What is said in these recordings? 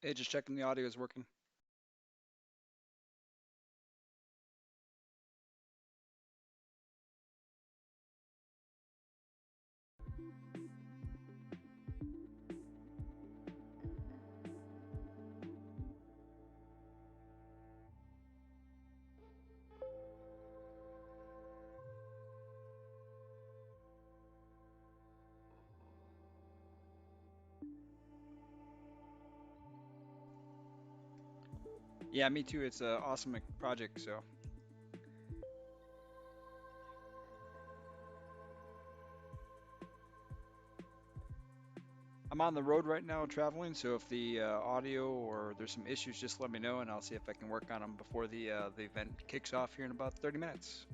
Hey, just checking the audio is working. Yeah, me too. It's an awesome project. So I'm on the road right now traveling. So if the audio or there's some issues, just let me know and I'll see if I can work on them before the event kicks off here in about 30 minutes.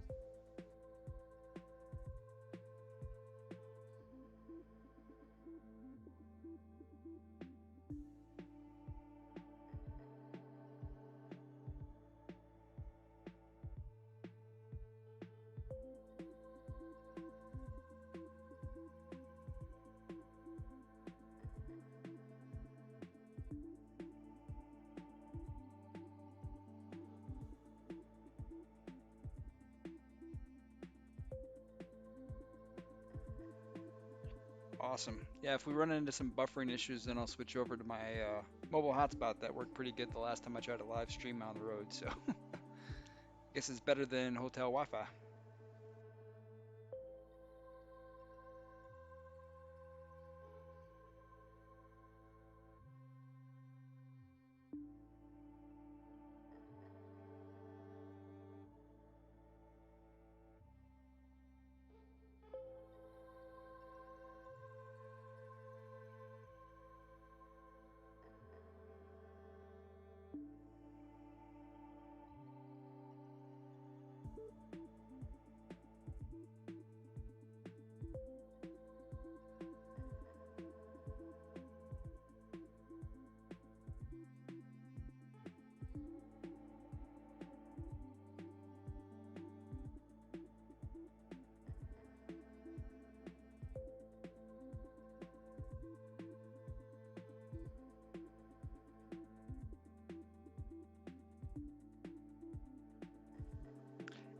Awesome. Yeah, if we run into some buffering issues, then I'll switch over to my mobile hotspot that worked pretty good the last time I tried to live stream on the road. So I guess it's better than hotel Wi-Fi.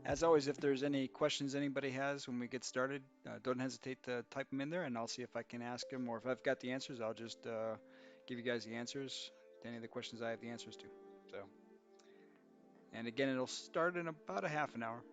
As always, if there's any questions anybody has when we get started, don't hesitate to type them in there and I'll see if I can ask them, or if I've got the answers, I'll just give you guys the answers to any of the questions I have the answers to. So, and again, it'll start in about a half an hour.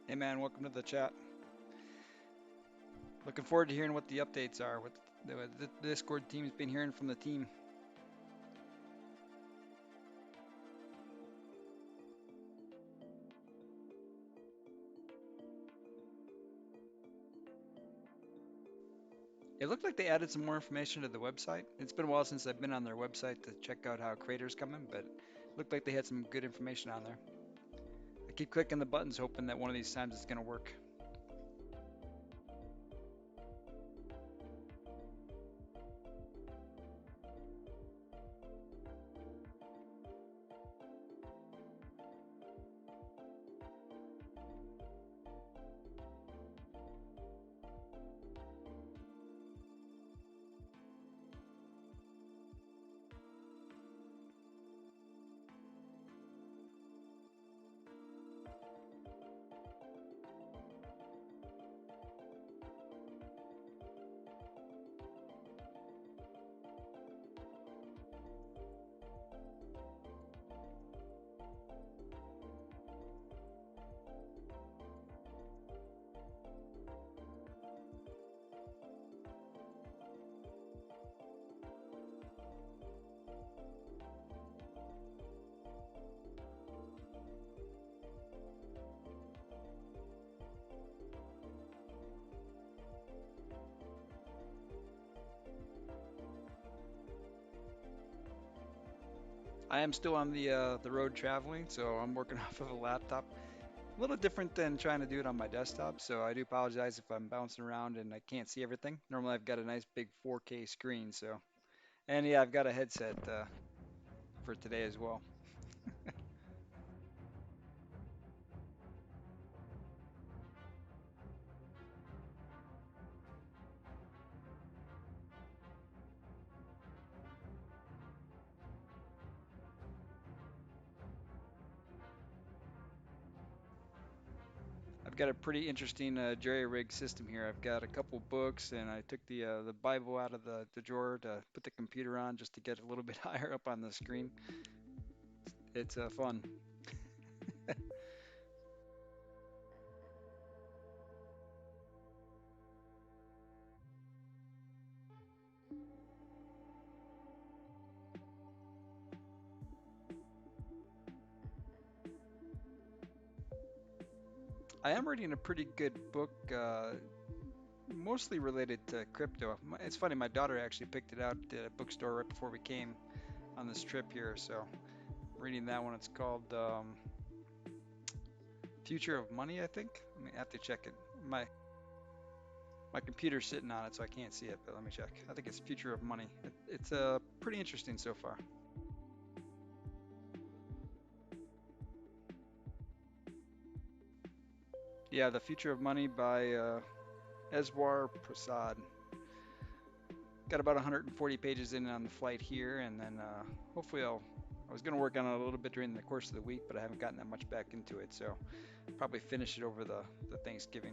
Hey man, welcome to the chat. Looking forward to hearing what the updates are, what the Discord team's been hearing from the team. It looked like they added some more information to the website. It's been a while since I've been on their website to check out how creators coming, but it looked like they had some good information on there. I keep clicking the buttons, hoping that one of these times it's going to work. I am still on the road traveling, so I'm working off of a laptop. A little different than trying to do it on my desktop, so I do apologize if I'm bouncing around and I can't see everything. Normally I've got a nice big 4K screen, so and yeah, I've got a headset for today as well. I've got a pretty interesting jerry rig system here. I've got a couple books, and I took the Bible out of the drawer to put the computer on just to get a little bit higher up on the screen. It's fun. I am reading a pretty good book, mostly related to crypto. It's funny, my daughter actually picked it out at a bookstore right before we came on this trip here, so I'm reading that one. It's called Future of Money, I think. I have to check it. My computer's sitting on it, so I can't see it, but let me check. I think it's Future of Money. It's pretty interesting so far. Yeah, The Future of Money by Eswar Prasad. Got about 140 pages in on the flight here, and then hopefully I was going to work on it a little bit during the course of the week, but I haven't gotten that much back into it, so probably finish it over the Thanksgiving.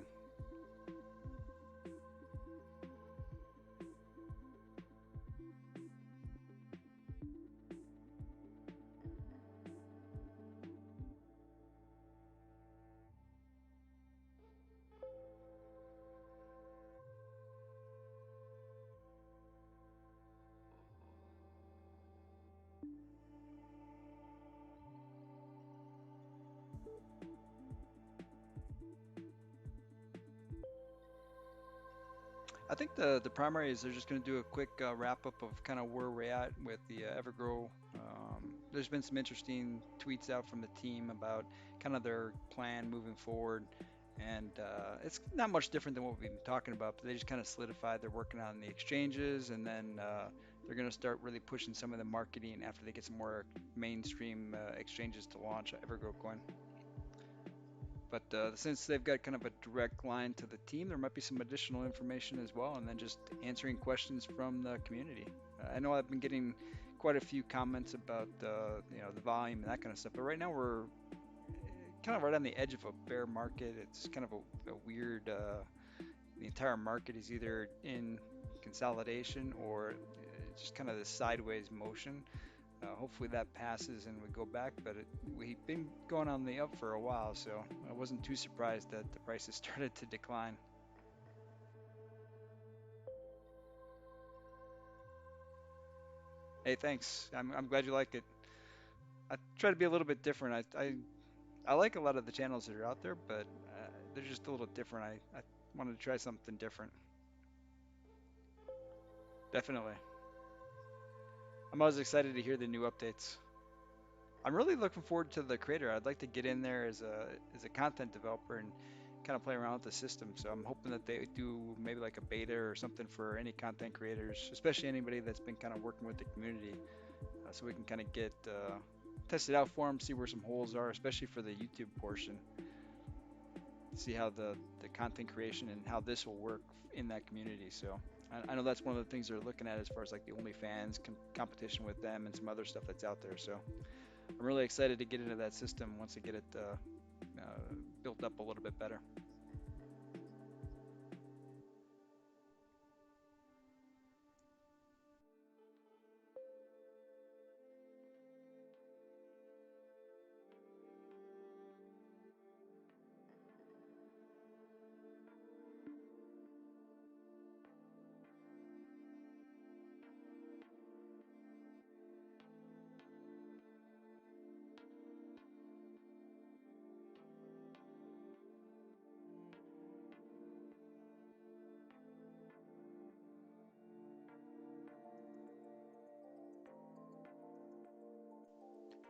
I think the primary is they're just going to do a quick wrap up of kind of where we're at with the EverGrow. There's been some interesting tweets out from the team about kind of their plan moving forward, and it's not much different than what we've been talking about. But they just kind of solidified they're working on the exchanges, and then they're going to start really pushing some of the marketing after they get some more mainstream exchanges to launch EverGrow coin. But since they've got kind of a direct line to the team, there might be some additional information as well, and then just answering questions from the community. I know I've been getting quite a few comments about the volume and that kind of stuff, but right now we're kind of right on the edge of a bear market. It's kind of a weird. The entire market is either in consolidation or just kind of this sideways motion. Hopefully that passes and we go back, but we've been going on the up for a while, so I wasn't too surprised that the prices started to decline. Hey, thanks. I'm glad you like it. I try to be a little bit different. I like a lot of the channels that are out there, but they're just a little different. I wanted to try something different. Definitely. I'm always excited to hear the new updates. I'm really looking forward to the creator. I'd like to get in there as a content developer and kind of play around with the system. So I'm hoping that they do maybe like a beta or something for any content creators, especially anybody that's been kind of working with the community, so we can kind of get test it out for them, see where some holes are, especially for the YouTube portion. See how the content creation and how this will work in that community. So I know that's one of the things they're looking at as far as like the OnlyFans competition with them and some other stuff that's out there. So I'm really excited to get into that system once I get it built up a little bit better.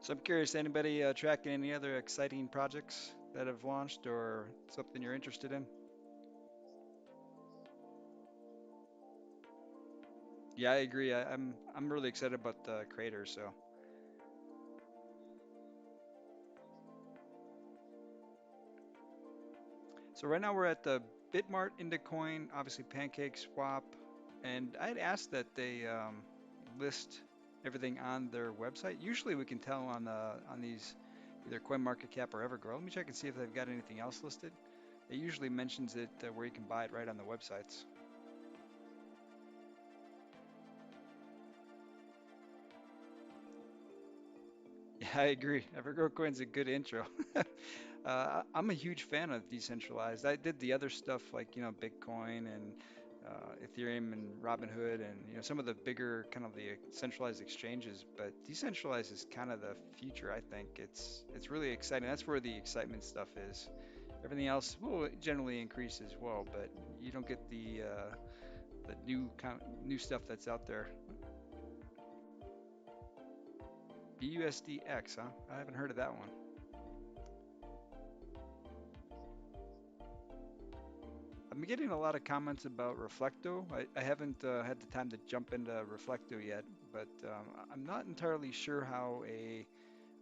So I'm curious, anybody tracking any other exciting projects that have launched or something you're interested in? Yeah, I agree. I'm really excited about the creators. So right now we're at the Bitmart Indecoin, obviously Pancake Swap, and I'd asked that they list everything on their website. Usually we can tell on these either CoinMarketCap or EverGrow. Let me check and see if they've got anything else listed. It usually mentions it where you can buy it right on the websites. Yeah, I agree. EverGrow Coin's a good intro. I'm a huge fan of decentralized. I did the other stuff like, Bitcoin and Ethereum and Robinhood and, some of the bigger kind of the centralized exchanges. But decentralized is kind of the future, I think. It's really exciting. That's where the excitement stuff is. Everything else will generally increase as well, but you don't get the new stuff that's out there. BUSDX, huh? I haven't heard of that one. I'm getting a lot of comments about Reflecto. I haven't had the time to jump into Reflecto yet, but I'm not entirely sure how I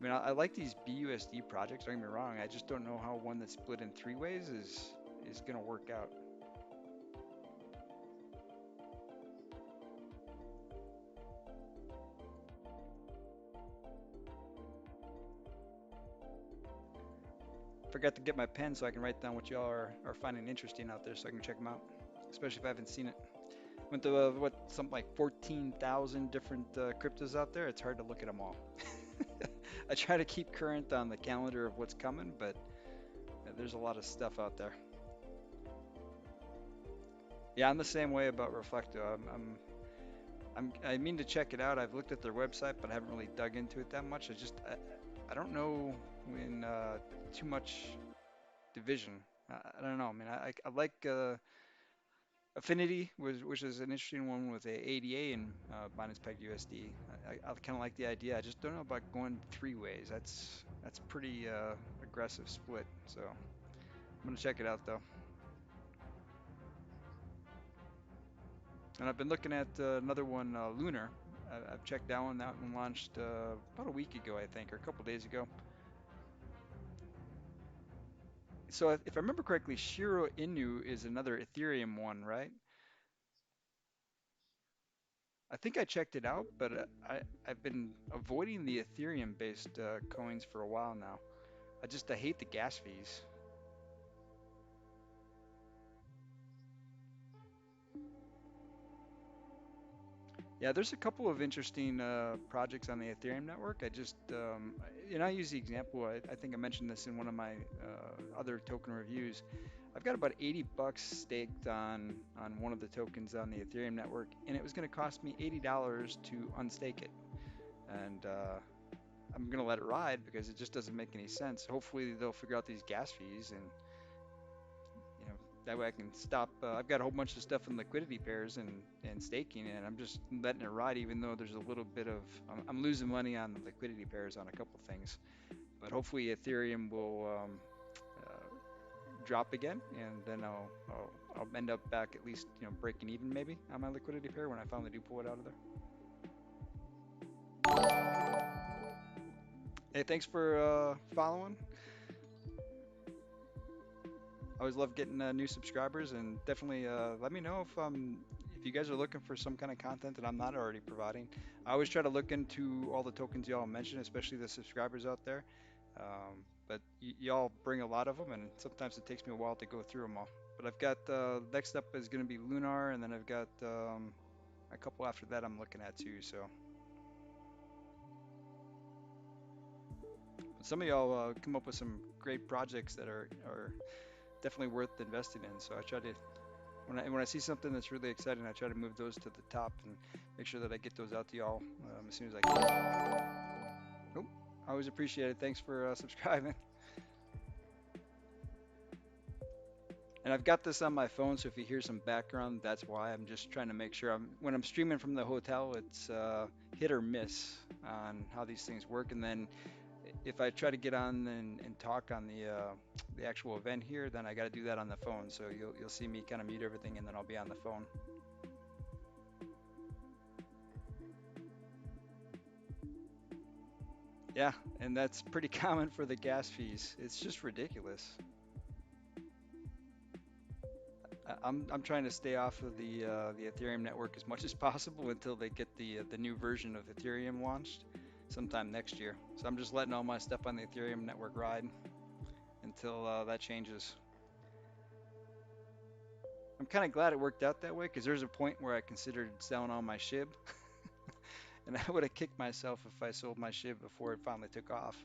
mean, I like these BUSD projects, don't get me wrong. I just don't know how one that's split in three ways is going to work out. Forgot to get my pen so I can write down what y'all are finding interesting out there so I can check them out, especially if I haven't seen it. Went to something like 14,000 different cryptos out there. It's hard to look at them all. I try to keep current on the calendar of what's coming, but there's a lot of stuff out there. Yeah, I'm the same way about Reflecto. I mean to check it out. I've looked at their website, but I haven't really dug into it that much. I don't know when too much division. I don't know. I mean, I like Affinity, which is an interesting one with a ADA and Binance Peg USD. I kind of like the idea. I just don't know about going three ways. That's pretty aggressive split. So I'm gonna check it out though. And I've been looking at another one, Lunar. I've checked that one. That one launched about a week ago, I think, or a couple days ago. So if I remember correctly, Shiro Inu is another Ethereum one, right? I think I checked it out, but I've been avoiding the Ethereum-based coins for a while now. I hate the gas fees. Yeah, there's a couple of interesting projects on the Ethereum network. I use the example. I think I mentioned this in one of my other token reviews. I've got about 80 bucks staked on one of the tokens on the Ethereum network, and it was going to cost me $80 to unstake it. And I'm going to let it ride because it just doesn't make any sense. Hopefully, they'll figure out these gas fees, and you know that way I can stop. I've got a whole bunch of stuff in liquidity pairs and staking, and I'm just letting it ride, even though there's a little bit of I'm losing money on the liquidity pairs on a couple things. But hopefully, Ethereum will drop again, and then I'll end up back at least breaking even maybe on my liquidity pair when I finally do pull it out of there. Hey, thanks for following. I always love getting new subscribers, and definitely let me know if you guys are looking for some kind of content that I'm not already providing. I always try to look into all the tokens y'all mentioned, especially the subscribers out there. But y'all bring a lot of them, and sometimes it takes me a while to go through them all. But I've got next up is going to be Lunar, and then I've got a couple after that I'm looking at too. So some of y'all come up with some great projects that are definitely worth investing in. So I try to when I see something that's really exciting, I try to move those to the top and make sure that I get those out to y'all as soon as I can. Oh, I always appreciate it. Thanks for subscribing. And And I've got this on my phone, so if you hear some background, that's why. I'm just trying to make sure when I'm streaming from the hotel, it's hit or miss on how these things work. And then if I try to get on and talk on the actual event here, then I got to do that on the phone. So you'll see me kind of mute everything, and then I'll be on the phone. Yeah, and that's pretty common for the gas fees. It's just ridiculous. I'm trying to stay off of the Ethereum network as much as possible until they get the new version of Ethereum launched sometime next year. So I'm just letting all my stuff on the Ethereum network ride until that changes. I'm kind of glad it worked out that way because there's a point where I considered selling all my SHIB, and I would have kicked myself if I sold my SHIB before it finally took off.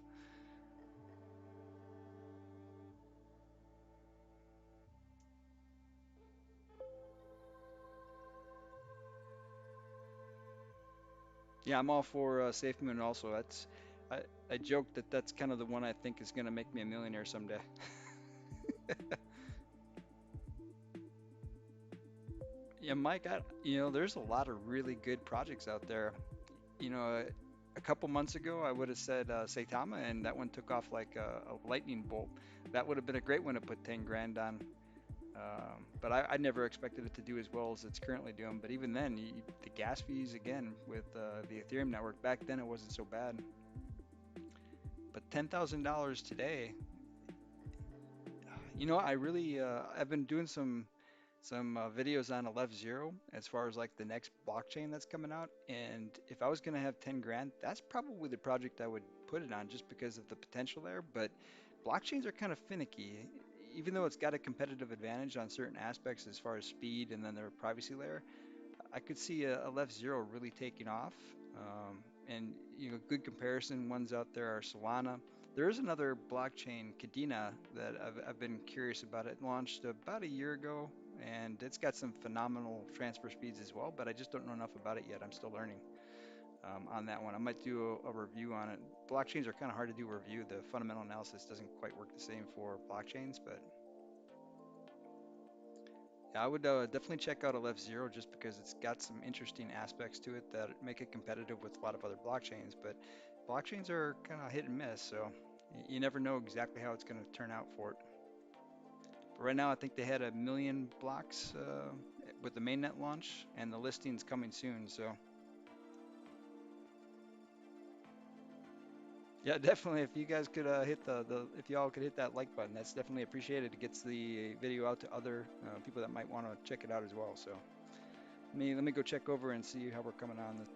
Yeah, I'm all for SafeMoon also. I, I joke that that's kind of the one I think is going to make me a millionaire someday. Yeah, Mike, there's a lot of really good projects out there. You know, a couple months ago, I would have said Saitama, and that one took off like a lightning bolt. That would have been a great one to put 10 grand on. But I never expected it to do as well as it's currently doing. But even then, the gas fees again with the Ethereum network back then, it wasn't so bad. But $10,000 today, I really I've been doing some videos on Aleph Zero as far as like the next blockchain that's coming out. And if I was going to have 10 grand, that's probably the project I would put it on just because of the potential there. But blockchains are kind of finicky. Even though it's got a competitive advantage on certain aspects as far as speed and then their privacy layer, I could see a Left Zero really taking off. And good comparison ones out there are Solana. There is another blockchain, Kadena, that I've been curious about. It launched about a year ago, and it's got some phenomenal transfer speeds as well. But I just don't know enough about it yet. I'm still learning on that one. I might do a review on it. Blockchains are kind of hard to do a review. The fundamental analysis doesn't quite work the same for blockchains, but yeah, I would definitely check out Aleph Zero just because it's got some interesting aspects to it that make it competitive with a lot of other blockchains. But blockchains are kind of hit and miss, so you never know exactly how it's going to turn out for it. But right now, I think they had 1 million blocks with the mainnet launch, and the listing's coming soon. So yeah, definitely. If you guys could hit if y'all could hit that like button, that's definitely appreciated. It gets the video out to other people that might want to check it out as well. So let me go check over and see how we're coming on.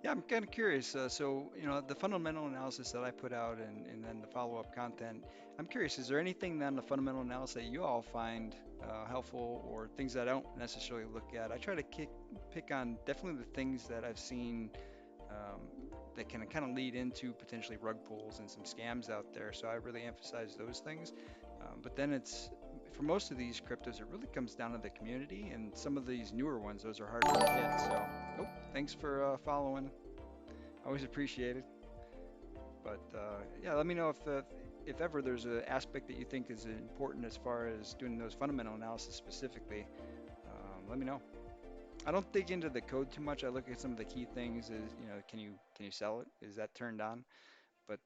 Yeah, I'm kind of curious. So, the fundamental analysis that I put out and then the follow-up content, I'm curious, is there anything on the fundamental analysis that you all find helpful or things that I don't necessarily look at? I try to pick on definitely the things that I've seen um, that can kind of lead into potentially rug pulls and some scams out there. So I really emphasize those things. But then for most of these cryptos, it really comes down to the community and some of these newer ones, those are harder to hit. So, oh, thanks for following. Always appreciated. But yeah, let me know if ever there's an aspect that you think is important as far as doing those fundamental analysis specifically. Let me know. I don't dig into the code too much. I look at some of the key things. Is can you sell it? Is that turned on? But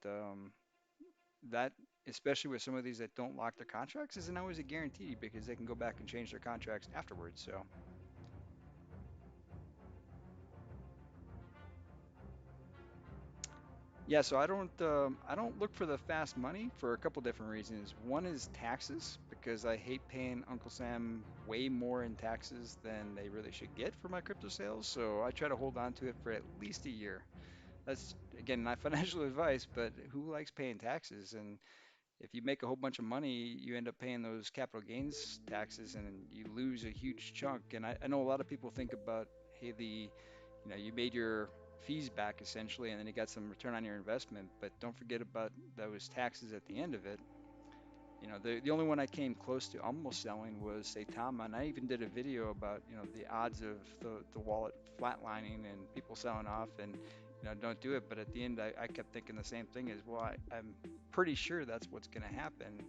that especially with some of these that don't lock their contracts isn't always a guarantee because they can go back and change their contracts afterwards. So Yeah, so I don't look for the fast money for a couple different reasons. One is taxes because I hate paying Uncle Sam way more in taxes than they really should get for my crypto sales. So I try to hold on to it for at least a year. That's again not financial advice, but who likes paying taxes? And if you make a whole bunch of money, you end up paying those capital gains taxes and you lose a huge chunk. And I know a lot of people think about, hey, you made your fees back essentially, and then you got some return on your investment, but don't forget about those taxes at the end of it. The only one I came close to almost selling was Saitama, and I even did a video about, the odds of the wallet flatlining and people selling off and, don't do it. But at the end, I kept thinking the same thing as, well, I'm pretty sure that's what's going to happen.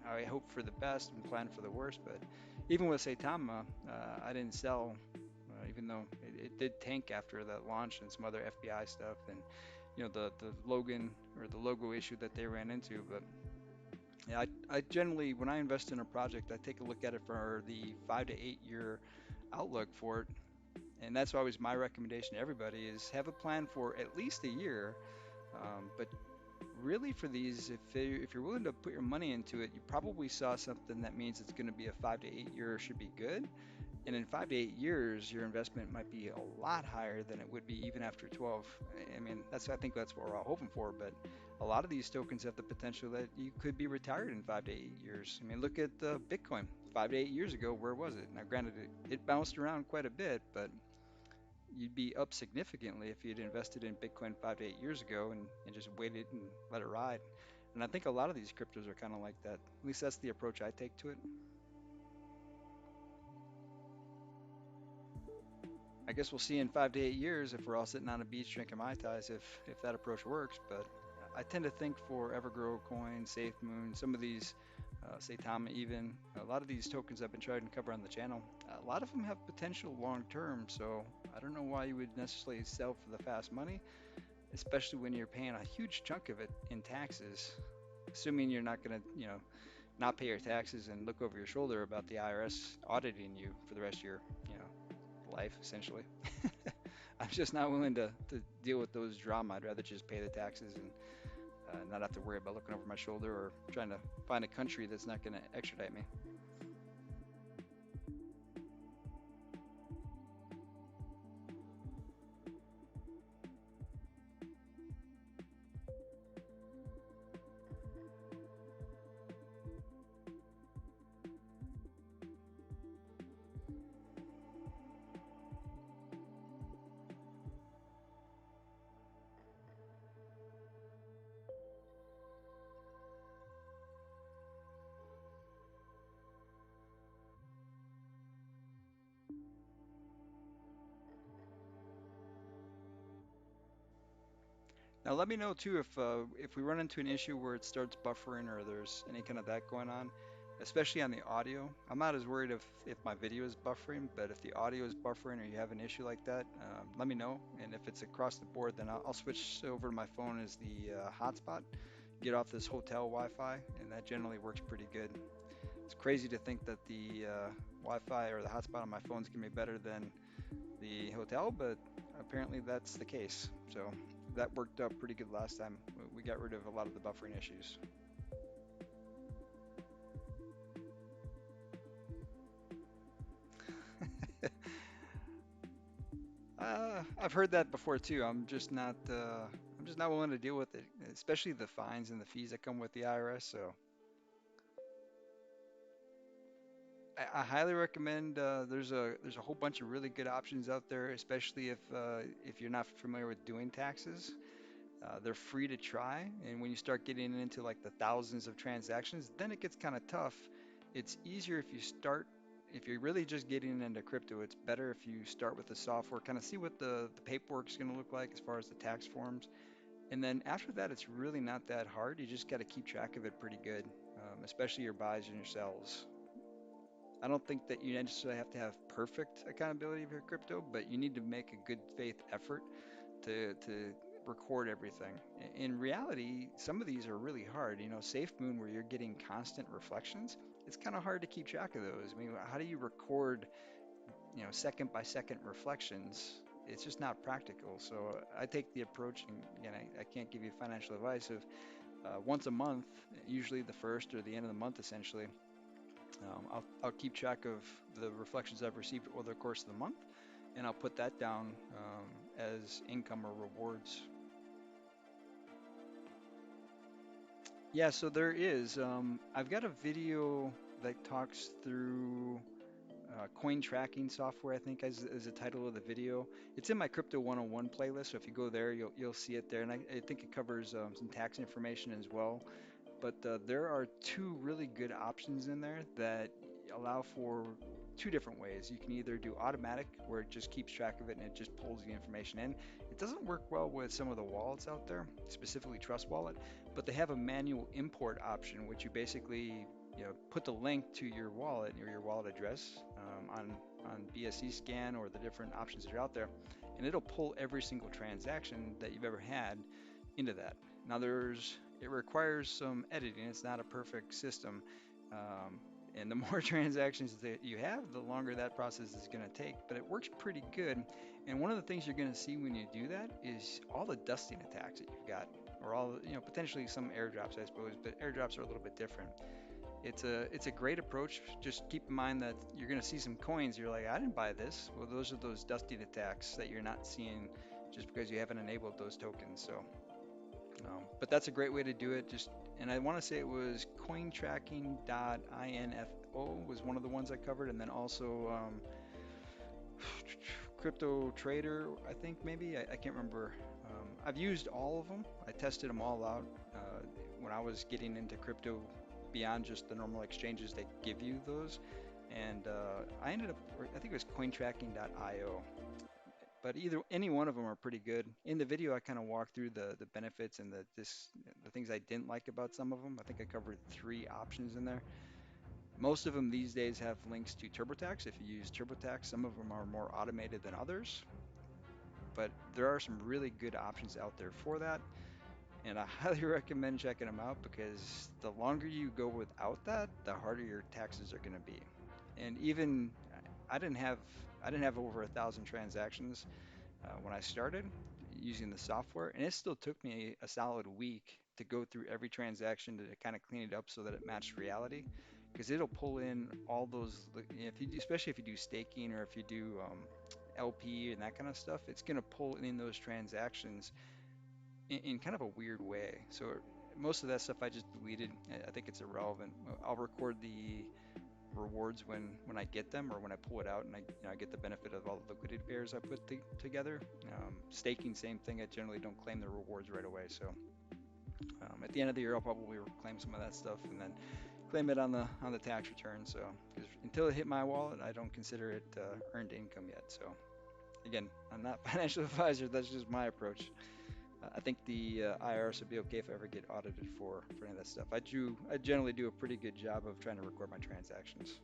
I hope for the best and plan for the worst, but even with Saitama, I didn't sell, even though it did tank after that launch and some other FBI stuff and, the Logan or the logo issue that they ran into. But yeah, I generally, when I invest in a project, I take a look at it for the 5 to 8 year outlook for it. And that's always my recommendation to everybody is have a plan for at least a year. But really for these, if you're willing to put your money into it, you probably saw something that means it's going to be a 5 to 8 year should be good. And in 5 to 8 years, your investment might be a lot higher than it would be even after 12. I mean, I think that's what we're all hoping for. But a lot of these tokens have the potential that you could be retired in 5 to 8 years. I mean, look at Bitcoin. 5 to 8 years ago, where was it? Now, granted, it bounced around quite a bit, but you'd be up significantly if you'd invested in Bitcoin 5 to 8 years ago and just waited and let it ride. And I think a lot of these cryptos are kind of like that. At least that's the approach I take to it. I guess we'll see in 5 to 8 years if we're all sitting on a beach drinking Mai Tais if that approach works. But I tend to think for EverGrow Coin, SafeMoon, some of these, Saitama even, a lot of these tokens I've been trying to cover on the channel, a lot of them have potential long term. So I don't know why you would necessarily sell for the fast money, especially when you're paying a huge chunk of it in taxes, assuming you're not going to, not pay your taxes and look over your shoulder about the IRS auditing you for the rest of your, life, essentially. I'm just not willing to deal with those drama. I'd rather just pay the taxes and not have to worry about looking over my shoulder or trying to find a country that's not going to extradite me. Now let me know too if we run into an issue where it starts buffering or there's any kind of that going on, especially on the audio. I'm not as worried if my video is buffering, but if the audio is buffering or you have an issue like that, let me know. And if it's across the board, then I'll switch over to my phone as the hotspot, get off this hotel Wi-Fi, and that generally works pretty good. It's crazy to think that the Wi-Fi or the hotspot on my phone is gonna be better than the hotel, but apparently that's the case. So that worked out pretty good last time. We got rid of a lot of the buffering issues. I've heard that before too. I'm just not willing to deal with it, especially the fines and the fees that come with the IRS. So I highly recommend. There's a whole bunch of really good options out there, especially if you're not familiar with doing taxes. They're free to try, and when you start getting into like the thousands of transactions, then it gets kind of tough. It's easier if you're really just getting into crypto, it's better if you start with the software, kind of see what the paperwork is going to look like as far as the tax forms. And then after that, it's really not that hard. You just got to keep track of it pretty good, especially your buys and your sells. I don't think that you necessarily have to have perfect accountability of your crypto, but you need to make a good faith effort to record everything. In reality, some of these are really hard. SafeMoon, where you're getting constant reflections, it's kind of hard to keep track of those. I mean, how do you record, second by second reflections? it's just not practical. So I take the approach, and again, I can't give you financial advice of once a month, usually the first or the end of the month, essentially. I'll keep track of the reflections I've received over the course of the month, and I'll put that down as income or rewards. Yeah, so there is. I've got a video that talks through coin tracking software, I think is the title of the video. It's in my Crypto 101 playlist, so if you go there, you'll see it there, and I think it covers some tax information as well. But there are two really good options in there that allow for two different ways. You can either do automatic, where it just keeps track of it and it just pulls the information in. It doesn't work well with some of the wallets out there, specifically Trust Wallet, but they have a manual import option, which you basically put the link to your wallet or your wallet address on BSC scan or the different options that are out there, and it'll pull every single transaction that you've ever had into that. Now it requires some editing. It's not a perfect system. Um, and the more transactions that you have, the longer that process is going to take. But it works pretty good. And one of the things you're going to see when you do that is all the dusting attacks that you've got, or all, potentially some airdrops, I suppose. But airdrops are a little bit different. It's a great approach. Just keep in mind that you're going to see some coins. You're like, I didn't buy this. Well, those are those dusting attacks that you're not seeing just because you haven't enabled those tokens. So. But that's a great way to do it. And I want to say it was cointracking.info was one of the ones I covered, and then also Crypto Trader, I think maybe I can't remember. I've used all of them. I tested them all out when I was getting into crypto beyond just the normal exchanges that give you those, and I ended up, I think it was cointracking.io, but any one of them are pretty good. In the video, I kind of walk through the benefits and the things I didn't like about some of them. I think I covered three options in there. Most of them these days have links to TurboTax. If you use TurboTax, some of them are more automated than others, but there are some really good options out there for that. And I highly recommend checking them out because the longer you go without that, the harder your taxes are going to be. And even I didn't have I didn't have over 1,000 transactions when I started using the software, and it still took me a solid week to go through every transaction to kind of clean it up so that it matched reality. Because it'll pull in all those, like, especially if you do staking or if you do LP and that kind of stuff, it's going to pull in those transactions in kind of a weird way. So most of that stuff I just deleted. I think it's irrelevant. I'll record the rewards when I get them or when I pull it out and I get the benefit of all the liquidity pairs I put together. Staking, same thing. I generally don't claim the rewards right away. So at the end of the year, I'll probably claim some of that stuff and then claim it on the tax return. So 'cause until it hit my wallet, I don't consider it earned income yet. So again, I'm not a financial advisor. That's just my approach. I think the IRS would be okay if I ever get audited for any of that stuff. I generally do a pretty good job of trying to record my transactions.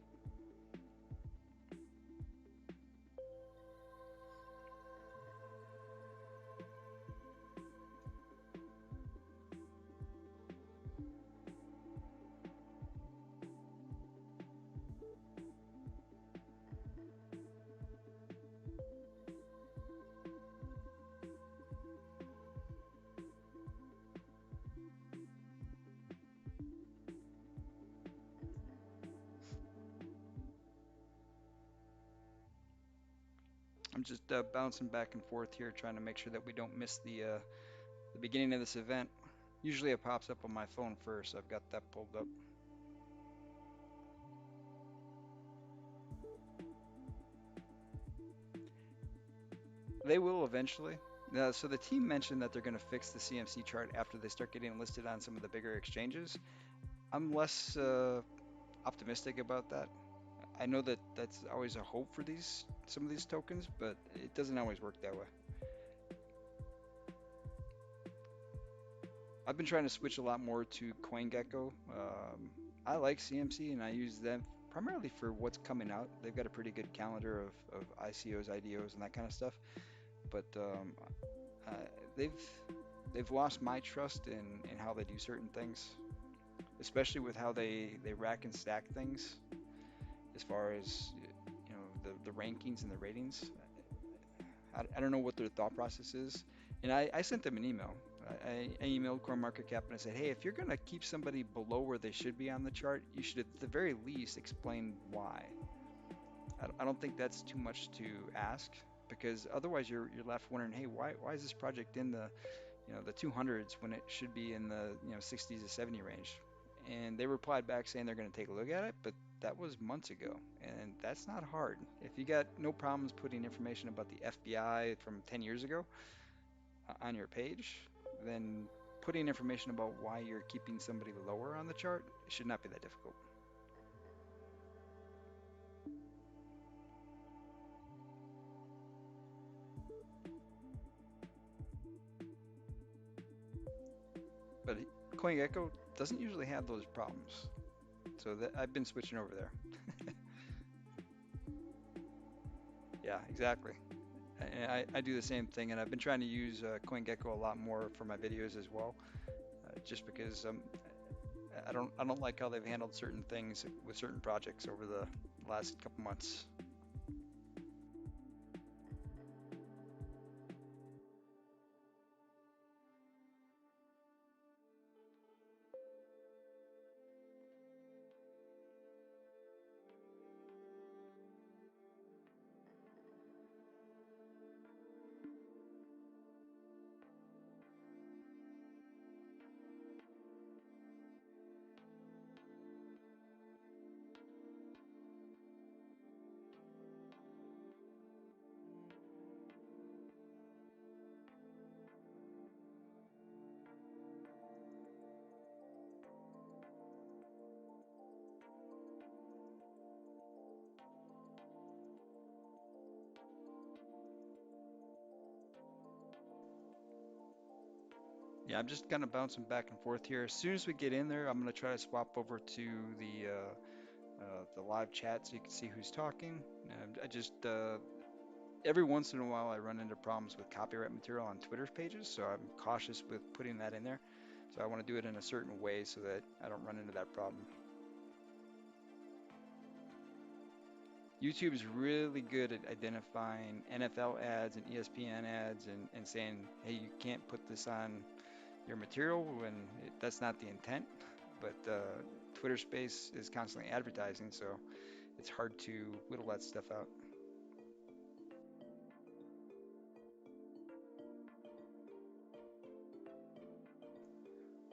I'm just bouncing back and forth here, trying to make sure that we don't miss the beginning of this event. Usually it pops up on my phone first. I've got that pulled up. They will eventually. So the team mentioned that they're going to fix the CMC chart after they start getting listed on some of the bigger exchanges. I'm less optimistic about that. I know that that's always a hope for some of these tokens, but it doesn't always work that way. I've been trying to switch a lot more to CoinGecko. I like CMC and I use them primarily for what's coming out. They've got a pretty good calendar of ICOs, IDOs, and that kind of stuff. But uh, they've they've lost my trust in how they do certain things, especially with how they rack and stack things as far as the rankings and the ratings. I don't know what their thought process is. And I sent them an email. I emailed CoinMarketCap and I said, hey, if you're going to keep somebody below where they should be on the chart, you should at the very least explain why. I don't think that's too much to ask because otherwise you're left wondering, hey, why is this project in the the 200s when it should be in the 60s to 70 range? And they replied back saying they're going to take a look at it, but that was months ago, and that's not hard. If you got no problems putting information about the FBI from 10 years ago on your page, then putting information about why you're keeping somebody lower on the chart should not be that difficult. But CoinGecko doesn't usually have those problems, so I've been switching over there. Yeah, exactly. I do the same thing, and I've been trying to use CoinGecko a lot more for my videos as well, just because I don't like how they've handled certain things with certain projects over the last couple months. Yeah, I'm just kind of bouncing back and forth here. As soon as we get in there, I'm going to try to swap over to the live chat so you can see who's talking. I just every once in a while I run into problems with copyright material on Twitter's pages, so I'm cautious with putting that in there. So I want to do it in a certain way so that I don't run into that problem. YouTube is really good at identifying NFL ads and ESPN ads and saying, hey, you can't put this on your material when that's not the intent. But Twitter Space is constantly advertising, so it's hard to whittle that stuff out.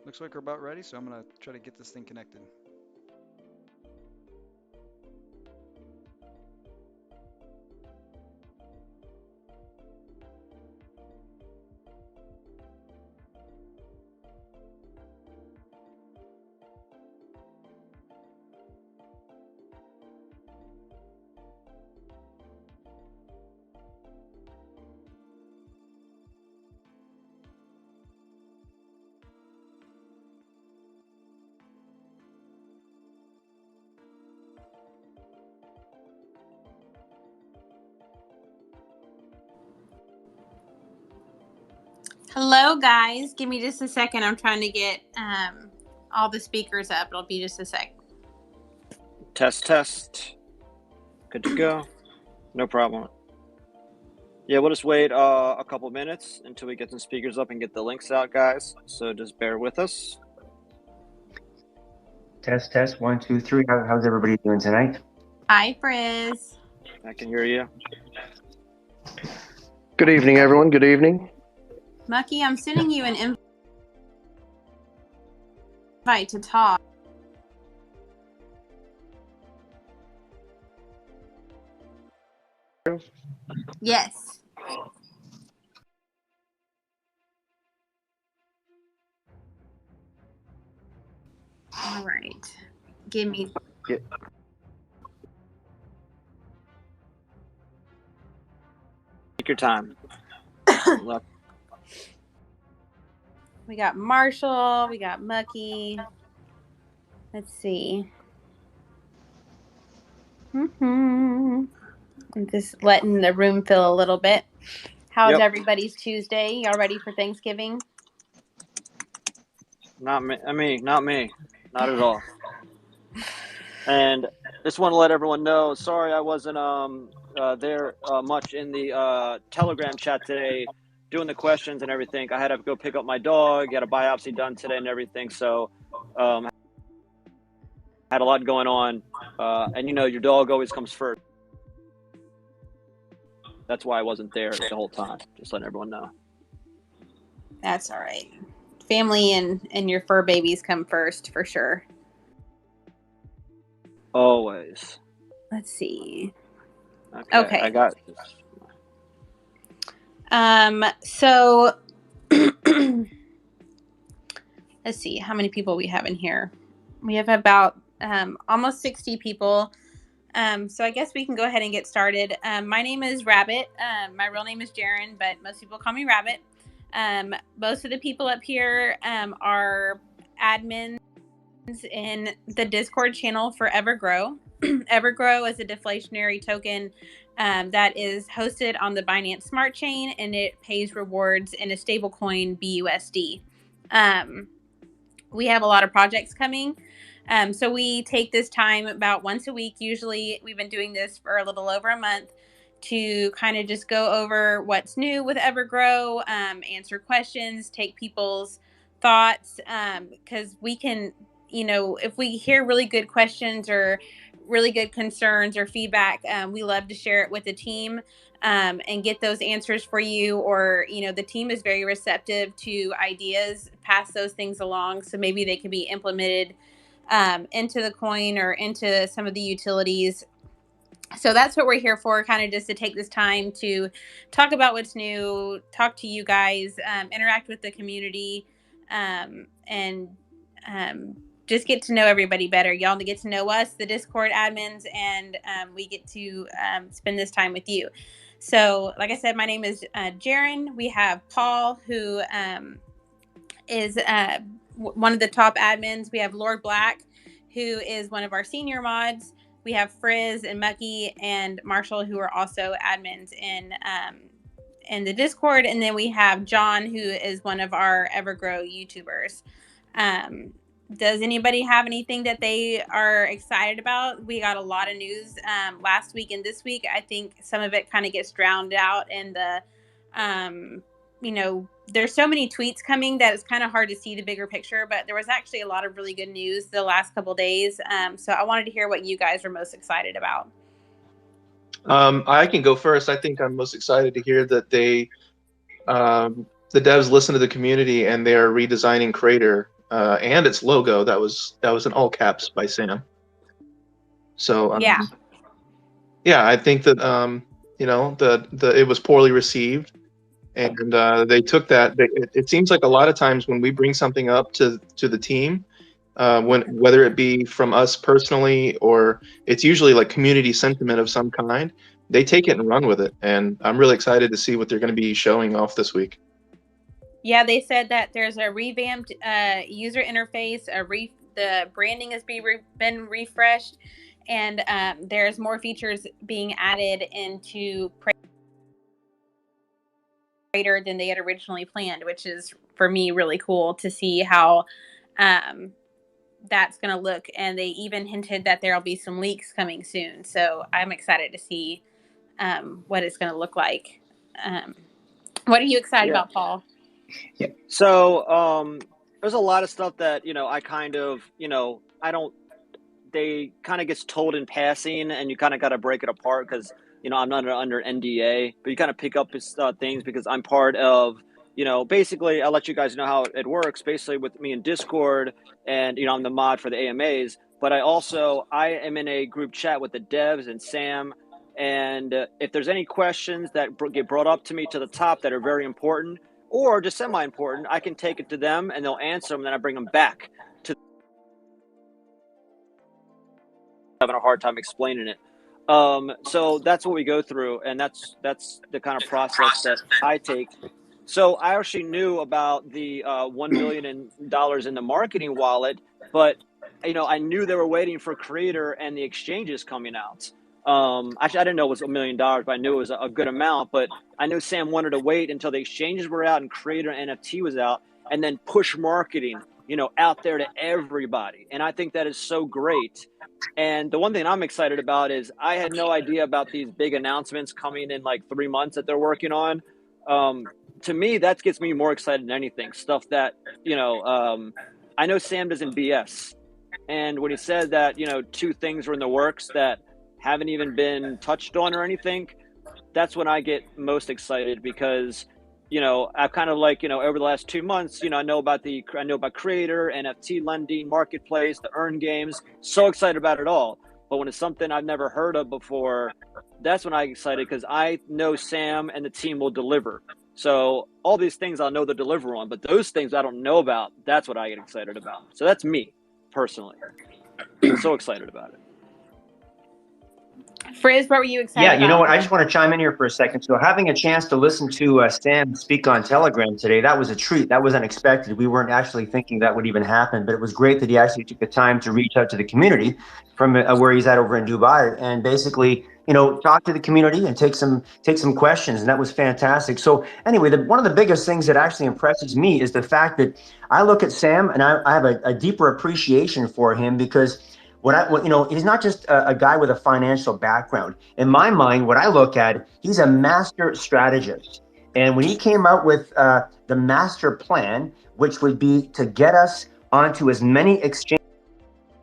Looks like we're about ready, so I'm going to try to get this thing connected. Hello, guys. Give me just a second. I'm trying to get all the speakers up. It'll be just a sec. Test, test. Good to go. No problem. Yeah, we'll just wait a couple minutes until we get some speakers up and get the links out, guys. So just bear with us. Test, test. 1, 2, 3. How's everybody doing tonight? Hi, Frizz. I can hear you. Good evening, everyone. Good evening. Mucky, I'm sending you an invite to talk. Yes. All right. Give me. Yep. Take your time. Look. We got Marshall. We got Mucky. Let's see. I'm just letting the room fill a little bit. How's everybody's Tuesday? Y'all ready for Thanksgiving? Not me. Not me. Not at all. And just want to let everyone know, sorry I wasn't there much in the Telegram chat today, doing the questions and everything. I had to go pick up my dog, get a biopsy done today and everything. So, had a lot going on. And you know, your dog always comes first. That's why I wasn't there the whole time. Just letting everyone know. That's all right. Family and your fur babies come first for sure. Always. Let's see. Okay. I got this. So let's see how many people we have in here. We have about almost 60 people. So I guess we can go ahead and get started. My name is Rabbit. My real name is Jaren, but most people call me Rabbit. Most of the people up here are admins in the Discord channel for EverGrow. EverGrow is a deflationary token that is hosted on the Binance Smart Chain, and it pays rewards in a stablecoin BUSD. We have a lot of projects coming. So we take this time about once a week. Usually we've been doing this for a little over a month to kind of just go over what's new with EverGrow, answer questions, take people's thoughts, because we can, you know, if we hear really good questions or really good concerns or feedback, we love to share it with the team and get those answers for you. Or, you know, the team is very receptive to ideas, pass those things along so maybe they can be implemented into the coin or into some of the utilities. So that's what we're here for, kind of just to take this time to talk about what's new, talk to you guys, interact with the community, and just get to know everybody better. Y'all get to know us, the Discord admins, and we get to spend this time with you. So, like I said, my name is Jaren. We have Paul, who is one of the top admins. We have Lord Black, who is one of our senior mods. We have Frizz and Mucky and Marshall, who are also admins in the Discord. And then we have John, who is one of our EverGrow YouTubers. Does anybody have anything that they are excited about? We got a lot of news last week and this week. I think some of it kind of gets drowned out in the, you know, there's so many tweets coming that it's kind of hard to see the bigger picture, but there was actually a lot of really good news the last couple of days. So I wanted to hear what you guys are most excited about. I can go first. I think I'm most excited to hear that the devs listen to the community and they are redesigning Crater and its logo. That was in all caps by Sam. So yeah, I think that you know, it was poorly received. And they took that. It seems like a lot of times when we bring something up to the team, whether it be from us personally or it's usually like community sentiment of some kind, they take it and run with it. And I'm really excited to see what they're going to be showing off this week. Yeah, they said that there's a revamped user interface. The branding has been refreshed, and there's more features being added into Crater than they had originally planned, which is for me really cool to see how that's going to look. And they even hinted that there'll be some leaks coming soon. So I'm excited to see what it's going to look like. What are you excited about, Paul? Yeah. So there's a lot of stuff that, you know, I kind of, you know, they kind of gets told in passing and you kind of got to break it apart because, you know, I'm not under NDA, but you kind of pick up things because I'm part of, you know, basically I'll let you guys know how it works basically with me in Discord and, you know, I'm the mod for the AMAs, but I am in a group chat with the devs and Sam. And if there's any questions that get brought up to me to the top that are very important or just semi-important, I can take it to them and they'll answer them. And then I bring them back to having a hard time explaining it. So that's what we go through. And that's the kind of process that I take. So I actually knew about the $1 million in the marketing wallet, but, you know, I knew they were waiting for Creator and the exchanges coming out. Actually, I didn't know it was $1 million, but I knew it was a good amount. But I knew Sam wanted to wait until the exchanges were out and Creator NFT was out, and then push marketing out there to everybody. And I think that is so great. And the one thing I'm excited about is I had no idea about these big announcements coming in like 3 months that they're working on. To me, that gets me more excited than anything. Stuff that, I know Sam doesn't BS. And when he said that, 2 things were in the works that haven't even been touched on or anything, that's when I get most excited because, I've kind of like, over the last 2 months, I know about Creator, NFT lending, marketplace, the earn games, so excited about it all. But when it's something I've never heard of before, that's when I get excited because I know Sam and the team will deliver. So all these things I know they'll deliver on, but those things I don't know about, that's what I get excited about. So that's me personally. I'm so excited about it. Frizz, what were you excited Yeah, about? you know what? I just want to chime in here for a second. So having a chance to listen to Sam speak on Telegram today, that was a treat. That was unexpected. We weren't actually thinking that would even happen, but it was great that he actually took the time to reach out to the community from where he's at over in Dubai and basically, talk to the community and take some questions. And that was fantastic. So anyway, one of the biggest things that actually impresses me is the fact that I look at Sam and I have a deeper appreciation for him because he's not just a guy with a financial background. In my mind, what I look at, he's a master strategist. And when he came out with the master plan, which would be to get us onto as many exchanges,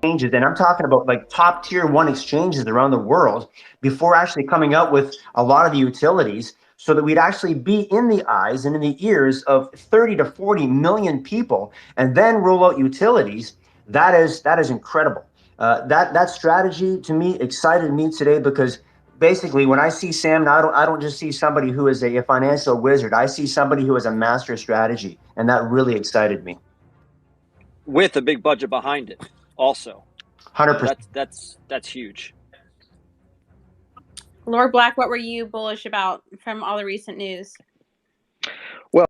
and I'm talking about like top tier 1 exchanges around the world, before actually coming out with a lot of the utilities, so that we'd actually be in the eyes and in the ears of 30 to 40 million people, and then roll out utilities. That is incredible. That strategy to me excited me today because basically when I see Sam, I don't just see somebody who is a financial wizard. I see somebody who is a master strategy, and that really excited me. With a big budget behind it, also. 100%. That's huge. Lord Black, what were you bullish about from all the recent news? Well,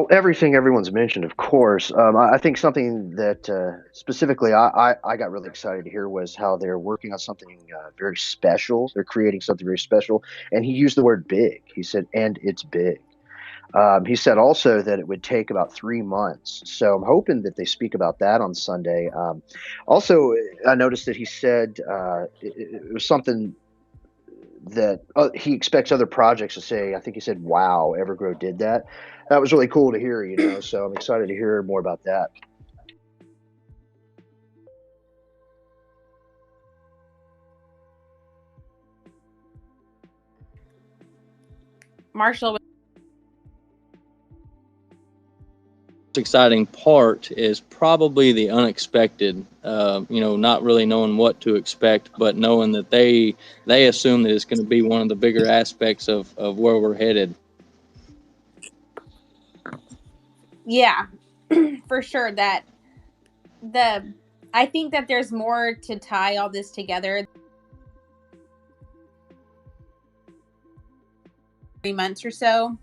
everything everyone's mentioned, of course. I think something that specifically I got really excited to hear was how they're working on something very special. They're creating something very special. And he used the word big. He said, and it's big. He said also that it would take about 3 months. So I'm hoping that they speak about that on Sunday. Also, I noticed that he said it was something that he expects other projects to say. I think he said, wow, EverGrow did that. That was really cool to hear, so I'm excited to hear more about that. Marshall. Exciting part is probably the unexpected, not really knowing what to expect, but knowing that they assume that it's going to be one of the bigger aspects of where we're headed. Yeah, for sure. I think that there's more to tie all this together. 3 months or so.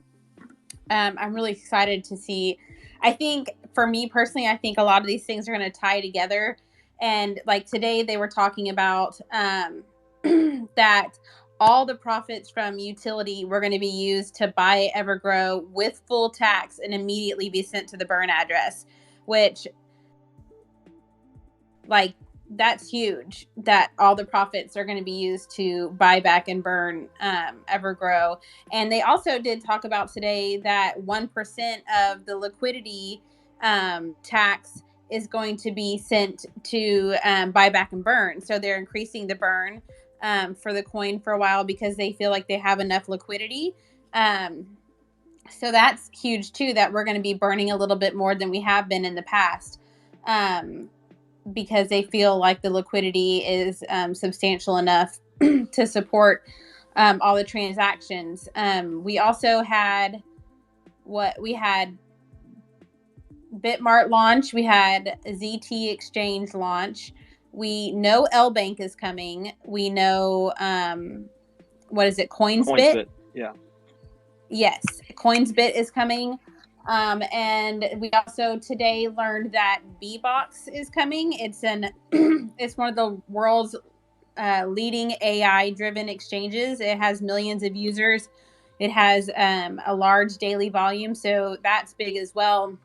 I'm really excited to see. I think for me personally, I think a lot of these things are going to tie together. And like today, they were talking about that all the profits from utility were going to be used to buy EverGrow with full tax and immediately be sent to the burn address, which, like, that's huge, that all the profits are going to be used to buy back and burn EverGrow. And they also did talk about today that 1% of the liquidity tax is going to be sent to buy back and burn. So they're increasing the burn for the coin for a while because they feel like they have enough liquidity. So that's huge too, that we're going to be burning a little bit more than we have been in the past. Because they feel like the liquidity is substantial enough to support all the transactions. We also had Bitmart launch. We had ZT Exchange launch. We know L Bank is coming. We know, what is it? Coinsbit? Yeah. Yes. Coinsbit is coming. And we also today learned that B-Box is coming. It's it's one of the world's leading AI-driven exchanges. It has millions of users. It has a large daily volume, so that's big as well.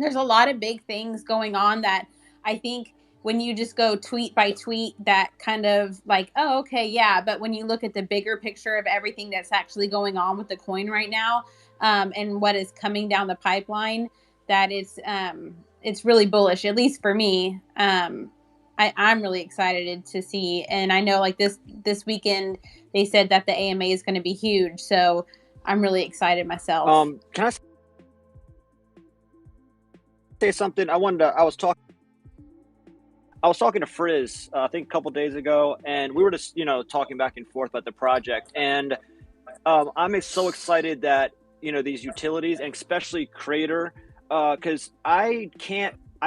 there's a lot of big things going on that I think when you just go tweet by tweet, that kind of like, oh, okay, yeah. But when you look at the bigger picture of everything that's actually going on with the coin right now, and what is coming down the pipeline, that it's really bullish, at least for me. I'm really excited to see, and I know like this weekend they said that the AMA is going to be huge, so I'm really excited myself. Can I say something? I was talking to Frizz, I think a couple days ago, and we were just, talking back and forth about the project. And I'm so excited that, these utilities, and especially Crater, because I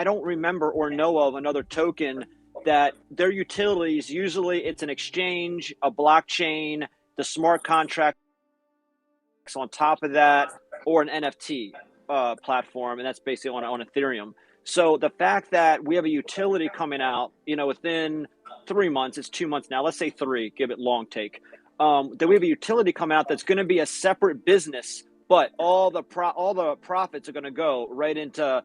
don't remember or know of another token that their utilities, usually it's an exchange, a blockchain, the smart contracts on top of that, or an NFT platform, and that's basically on Ethereum. So the fact that we have a utility coming out, within 3 months, it's 2 months now, let's say 3, give it long take, that we have a utility coming out that's going to be a separate business, but all the profits are going to go right into,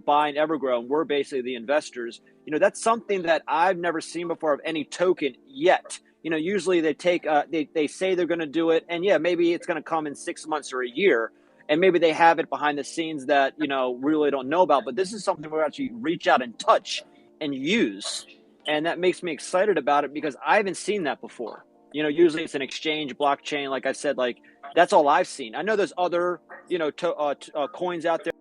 buying EverGrow, and we're basically the investors. That's something that I've never seen before of any token yet. Usually they take, they say they're going to do it, and yeah, maybe it's going to come in 6 months or a year, and maybe they have it behind the scenes that, we really don't know about. But this is something we'll actually reach out and touch and use. And that makes me excited about it because I haven't seen that before. Usually it's an exchange blockchain. Like I said, like that's all I've seen. I know there's other, coins out there.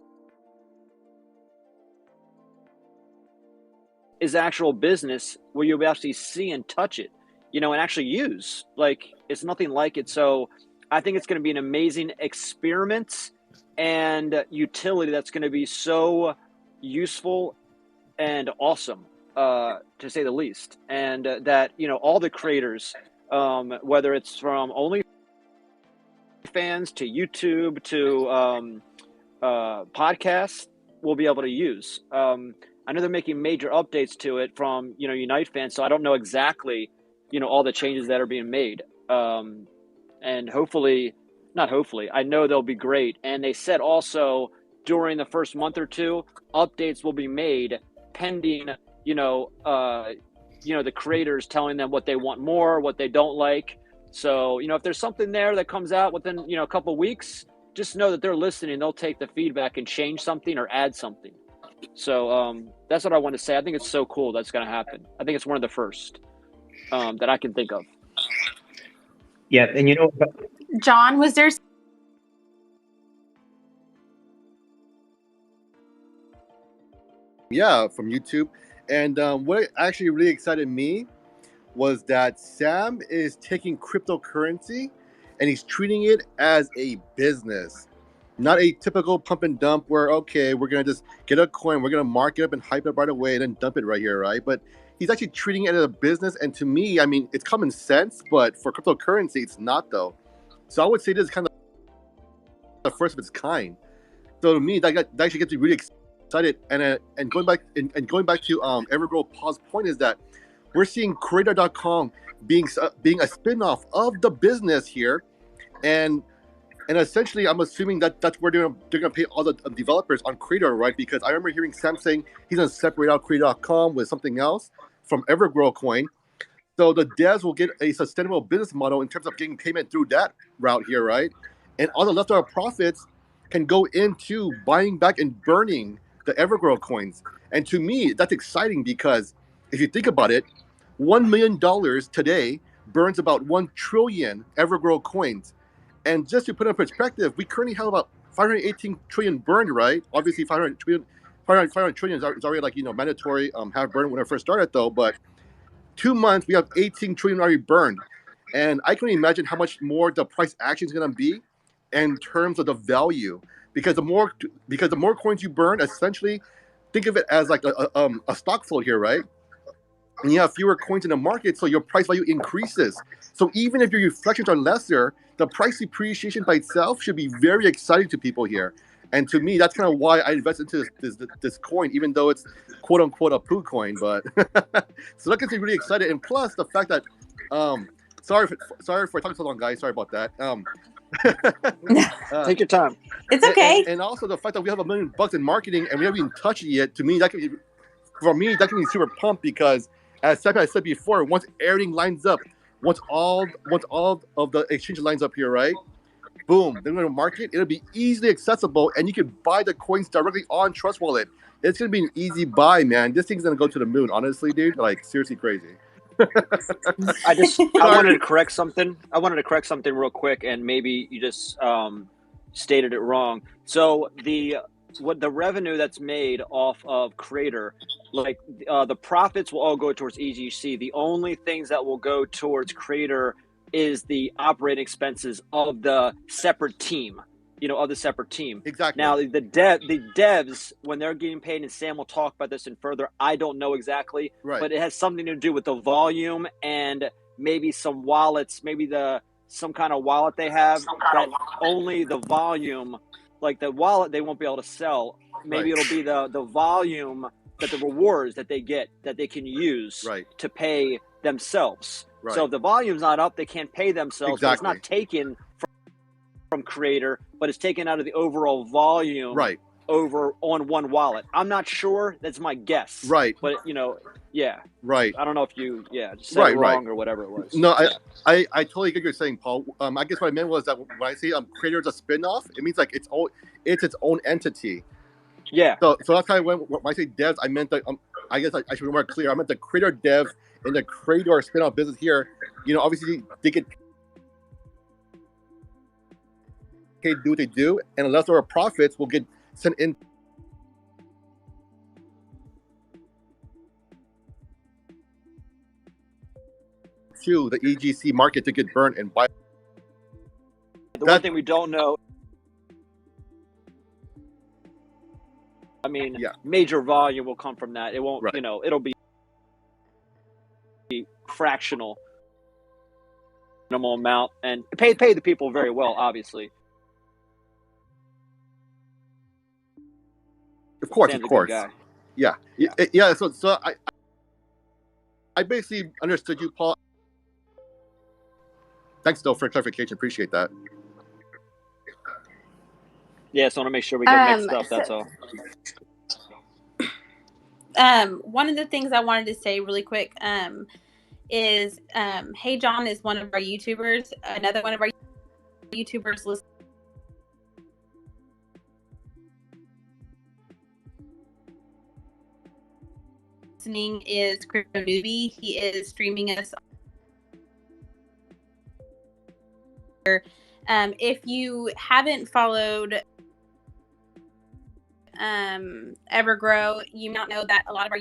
Is actual business where you'll actually see and touch it, and actually use. Like it's nothing like it. So I think it's going to be an amazing experiment and utility that's going to be so useful and awesome, to say the least. And that, all the creators, whether it's from OnlyFans to YouTube to podcasts, will be able to use. I know they're making major updates to it from, Unite fans, so I don't know exactly, all the changes that are being made. And I know they'll be great. And they said also during the first month or two, updates will be made pending, the creators telling them what they want more, what they don't like. So, if there's something there that comes out within, a couple of weeks, just know that they're listening. They'll take the feedback and change something or add something. So that's what I want to say. I think it's so cool that's going to happen. I think it's one of the first that I can think of. Yeah, and John, was there? Yeah, from YouTube. And what actually really excited me was that Sam is taking cryptocurrency and he's treating it as a business, not a typical pump and dump where, okay, we're going to just get a coin, we're going to mark it up and hype it up right away and then dump it right here, right? But he's actually treating it as a business. And to me, I mean, it's common sense, but for cryptocurrency, it's not though. So I would say this is kind of the first of its kind. So to me, that actually gets me really excited. And going back to EverGrow Paul's point is that we're seeing Creator.com being a spin-off of the business here, and essentially I'm assuming that that's where they're gonna pay all the developers on Creator, right? Because I remember hearing Sam saying he's gonna separate out Creator.com with something else from EverGrow coin. So the devs will get a sustainable business model in terms of getting payment through that route here, right? And all the leftover profits can go into buying back and burning the EverGrow coins. And to me, that's exciting because if you think about it, $1 million today burns about 1 trillion EverGrow coins. And just to put it in perspective, we currently have about 518 trillion burned, right? Obviously, 500 trillion is already like, mandatory have burned when I first started though. But 2 months, we have 18 trillion already burned. And I can imagine how much more the price action is going to be in terms of the value. Because the more coins you burn, essentially, think of it as like a stock float here, right? And you have fewer coins in the market, so your price value increases. So even if your reflections are lesser, the price appreciation by itself should be very exciting to people here. And to me, that's kind of why I invest into this coin, even though it's quote unquote a poo coin. But so that gets me really excited. And plus the fact that sorry for talking so long, guys. Sorry about that. Take your time. It's okay. And also the fact that we have $1 million in marketing and we haven't even touched it yet. To me, that could be, for me, that can be super pumped because, as I said before, once everything lines up, once all of the exchange lines up here, right? Boom, they're going to market. It'll be easily accessible, and you can buy the coins directly on Trust Wallet. It's going to be an easy buy, man. This thing's going to go to the moon, honestly, dude. Like, seriously crazy. I wanted to correct something. I wanted to correct something real quick, and maybe you just stated it wrong. So the revenue that's made off of Creator, like the profits will all go towards EGC. The only things that will go towards Creator is the operating expenses of the separate team. Of the separate team. Exactly. Now, the devs, when they're getting paid, and Sam will talk about this in further, I don't know exactly, right. But it has something to do with the volume and maybe some wallets, maybe some kind of wallet they have that only the volume, like the wallet, they won't be able to sell. Maybe right. It'll be the volume that the rewards that they get that they can use to pay themselves. Right. So if the volume's not up, they can't pay themselves. Exactly. It's not taken from Creator, but it's taken out of the overall volume over on one wallet. I'm not sure. That's my guess. Right. But yeah. Right. I don't know if you just said it wrong or whatever it was. No, I totally get what you're saying, Paul. I guess what I meant was that when I say Creator is a spin-off, it means like it's its own entity. Yeah. So that's kind of when I say devs, I meant that I guess I should be more clear. I meant the Creator dev and the Creator spin-off business here. Obviously they get do what they do, and the leftover profits will get sent in to the EGC market to get burnt and buy. The one thing we don't know, major volume will come from that. It won't, it'll be fractional, minimal amount, and pay the people very well, obviously. Of course. Yeah. So I basically understood you, Paul. Thanks, though, for clarification. Appreciate that. Yeah, so I want to make sure we get mixed up. That's all. One of the things I wanted to say really quick is Hey John is one of our YouTubers. Another one of our YouTubers listening is Crypto Newbie. He is streaming us. If you haven't followed EverGrow, you might know that a lot of our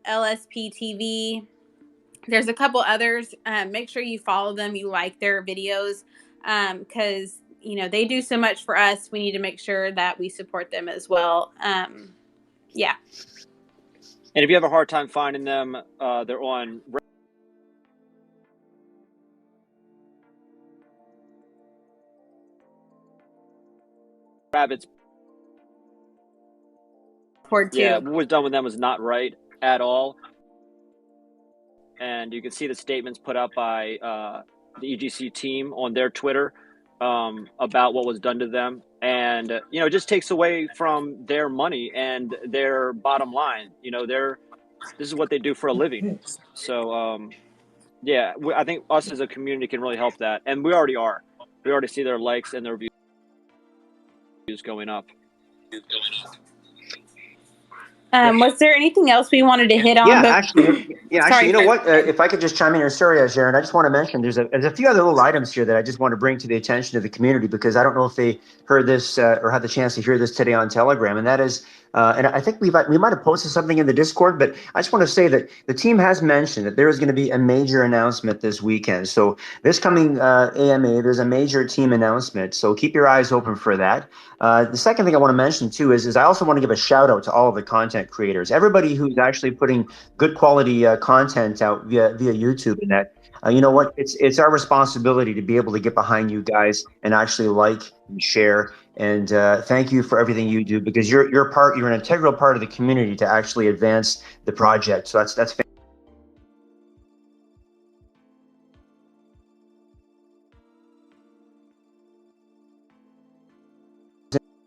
LSP TV. There's a couple others. Make sure you follow them. You like their videos because they do so much for us. We need to make sure that we support them as well. Yeah. And if you have a hard time finding them, they're on Rabbit's. Yeah, what was done with them was not right at all. And you can see the statements put out by the EGC team on their Twitter about what was done to them. And, it just takes away from their money and their bottom line. This is what they do for a living. So, I think us as a community can really help that. And we already are. We already see their likes and their views going up. Was there anything else we wanted to hit on? Actually, you know what? If I could just chime in here, sorry, Sharon, I just want to mention there's a few other little items here that I just want to bring to the attention of the community because I don't know if they heard this or had the chance to hear this today on Telegram, and that is, and I think we might have posted something in the Discord, but I just want to say that the team has mentioned that there is going to be a major announcement this weekend. So this coming AMA, there's a major team announcement. So keep your eyes open for that. The second thing I want to mention too is I also want to give a shout out to all of the content creators, everybody who's actually putting good quality content out via YouTube and that. You know what? It's our responsibility to be able to get behind you guys and actually like and share. And thank you for everything you do, because you're an integral part of the community to actually advance the project. So that's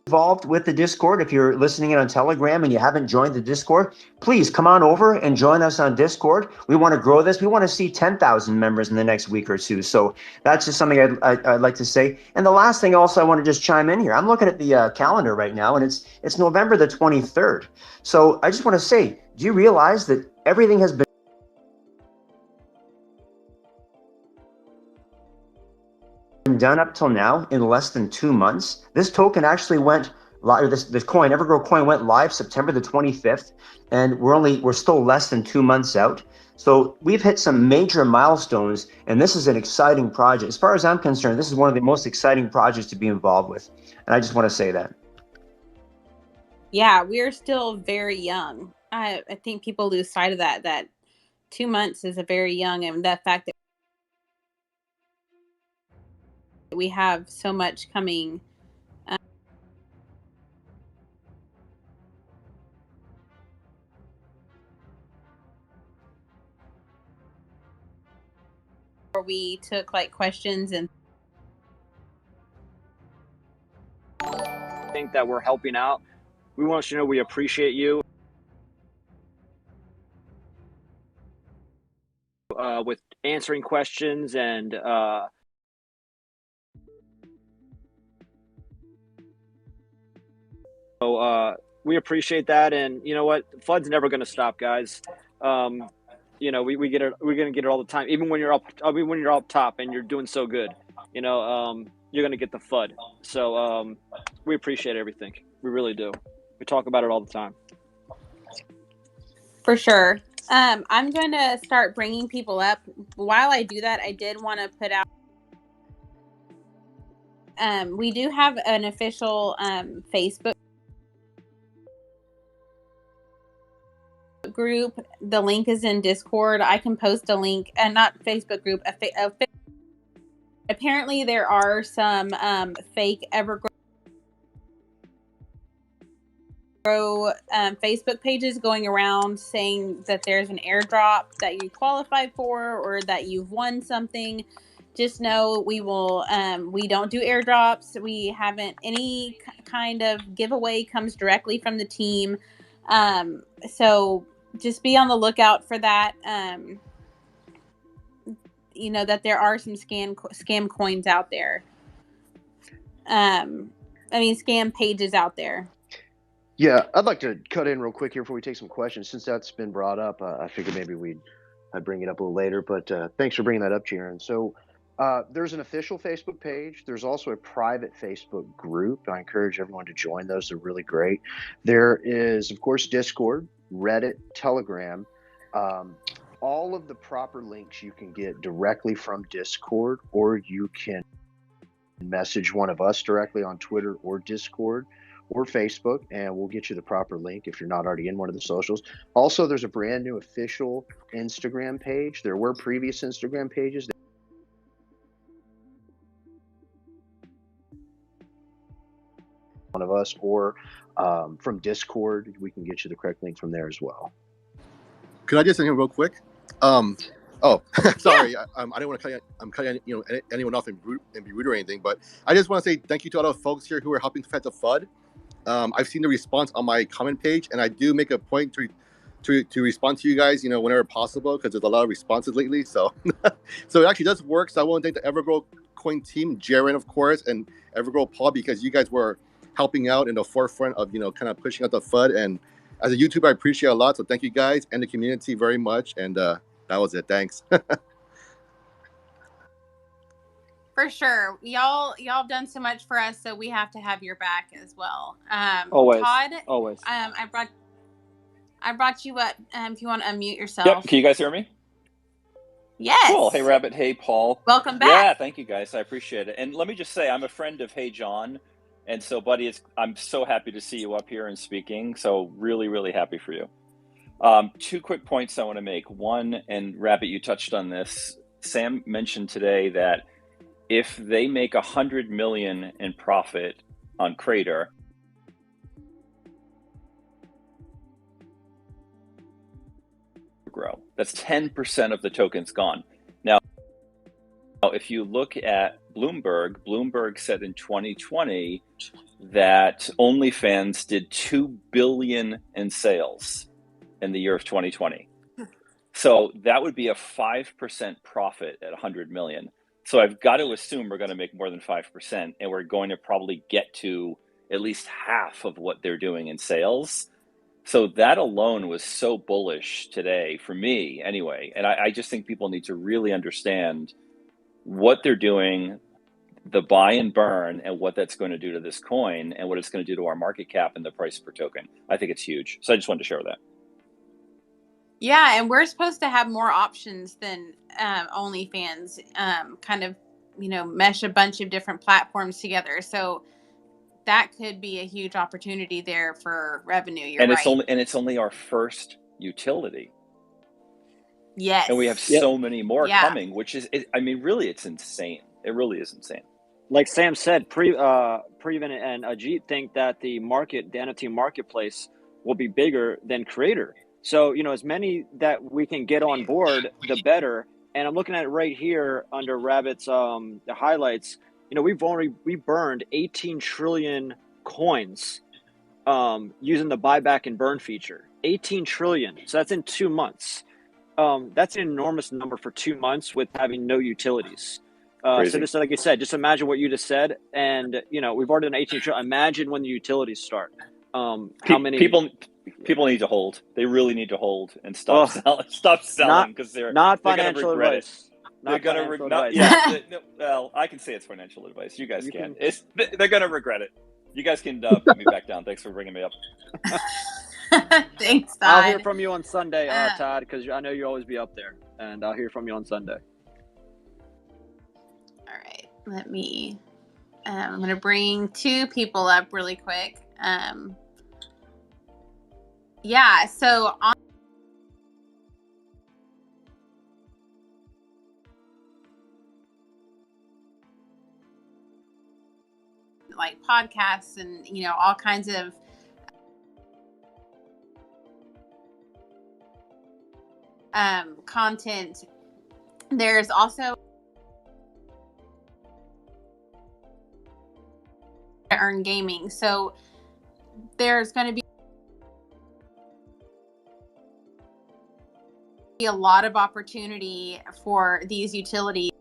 involved with the Discord. If you're listening in on Telegram and you haven't joined the Discord, please come on over and join us on Discord. We want to grow this. We want to see 10,000 members in the next week or two. So that's just something I'd like to say. And the last thing also I want to just chime in here. I'm looking at the calendar right now, and it's November the 23rd. So I just want to say, do you realize that everything has been done up till now in less than 2 months? This token actually went live, or this coin, EverGrow coin, went live September the 25th, and we're still less than 2 months out. So we've hit some major milestones, and this is an exciting project. As far as I'm concerned, this is one of the most exciting projects to be involved with, and I just want to say that. Yeah, we're still very young. I think people lose sight of that 2 months is a very young, and the fact that we have so much coming. We took like questions and think that we're helping out. We want you to know we appreciate you with answering questions, and we appreciate that. And you know what, FUD's never going to stop, guys. You know, we get it. We're going to get it all the time, even when you're up. I mean, when you're up top and you're doing so good, you know, you're going to get the FUD. So we appreciate everything. We really do. We talk about it all the time. for sure. I'm going to start bringing people up. While I do that, I did want to put out. We do have an official Facebook group. The link is in Discord. I can post a link, and not Facebook group. Apparently, there are some fake EverGrow Facebook pages going around saying that there's an airdrop that you qualified for or that you've won something. Just know we don't do airdrops. We haven't, any kind of giveaway comes directly from the team. So just be on the lookout for that. You know that there are some scam coins out there. Scam pages out there. Yeah, I'd like to cut in real quick here before we take some questions. Since that's been brought up, I figured maybe I'd bring it up a little later. But thanks for bringing that up, Jaron. So there's an official Facebook page. There's also a private Facebook group. I encourage everyone to join those. They're really great. There is, of course, Discord, Reddit, Telegram. All of the proper links you can get directly from Discord, or you can message one of us directly on Twitter or Discord or Facebook, and we'll get you the proper link if you're not already in one of the socials. Also, there's a brand new official Instagram page. There were previous Instagram pages. One of us, or from Discord, we can get you the correct link from there as well. Could I just in here real quick? Sorry, yeah. I didn't want to cut you. I'm cutting anyone off and be rude or anything, but I just want to say thank you to all the folks here who are helping fight the FUD. I've seen the response on my comment page, and I do make a point to respond to you guys, whenever possible, because there's a lot of responses lately. So, so it actually does work. So I want to thank the EverGrow Coin team, Jaron, of course, and EverGrow Paul, because you guys were helping out in the forefront of kind of pushing out the FUD. And as a YouTuber, I appreciate a lot. So thank you guys and the community very much. And that was it. Thanks. For sure. Y'all have done so much for us, so we have to have your back as well. Always. Todd, Always. I brought you up. If you want to unmute yourself. Yep. Can you guys hear me? Yes. Cool. Hey, Rabbit. Hey, Paul. Welcome back. Yeah, thank you, guys. I appreciate it. And let me just say, I'm a friend of Hey John. And so, buddy, I'm so happy to see you up here and speaking. So really, really happy for you. 2 quick points I want to make. One, and Rabbit, you touched on this. Sam mentioned today that if they make 100 million in profit on Crater, grow. That's 10% of the tokens gone. Now, if you look at Bloomberg said in 2020 that OnlyFans did 2 billion in sales in the year of 2020. So that would be a 5% profit at 100 million. So I've got to assume we're going to make more than 5%, and we're going to probably get to at least half of what they're doing in sales. So that alone was so bullish today for me anyway. And I just think people need to really understand what they're doing, the buy and burn, and what that's going to do to this coin and what it's going to do to our market cap and the price per token. I think it's huge. So I just wanted to share that. Yeah, and we're supposed to have more options than OnlyFans, kind of, mesh a bunch of different platforms together. So that could be a huge opportunity there for revenue. You're right. It's only our first utility. Yes. And we have so many more coming, which is, really, it's insane. It really is insane. Like Sam said, Preven and Ajit think that the NFT marketplace will be bigger than Creator. So, as many that we can get on board, the better. And I'm looking at it right here under Rabbit's the highlights. We burned 18 trillion coins using the buyback and burn feature. 18 trillion. So that's in 2 months. That's an enormous number for 2 months with having no utilities. So just like I said, just imagine what you just said. And, we've already done 18 trillion. Imagine when the utilities start. How many people need to hold. They really need to hold and stop selling because they're not financial advice. They're going to regret it. Well, I can say it's financial advice. You guys can. They're going to regret it. You guys can put me back down. Thanks for bringing me up. Thanks, Todd. I'll hear from you on Sunday, Todd, because I know you'll always be up there, and I'll hear from you on Sunday. All right, let me. I'm going to bring 2 people up really quick. So on. Like podcasts and all kinds of content. There's also earn gaming, so there's going to be a lot of opportunity for these utilities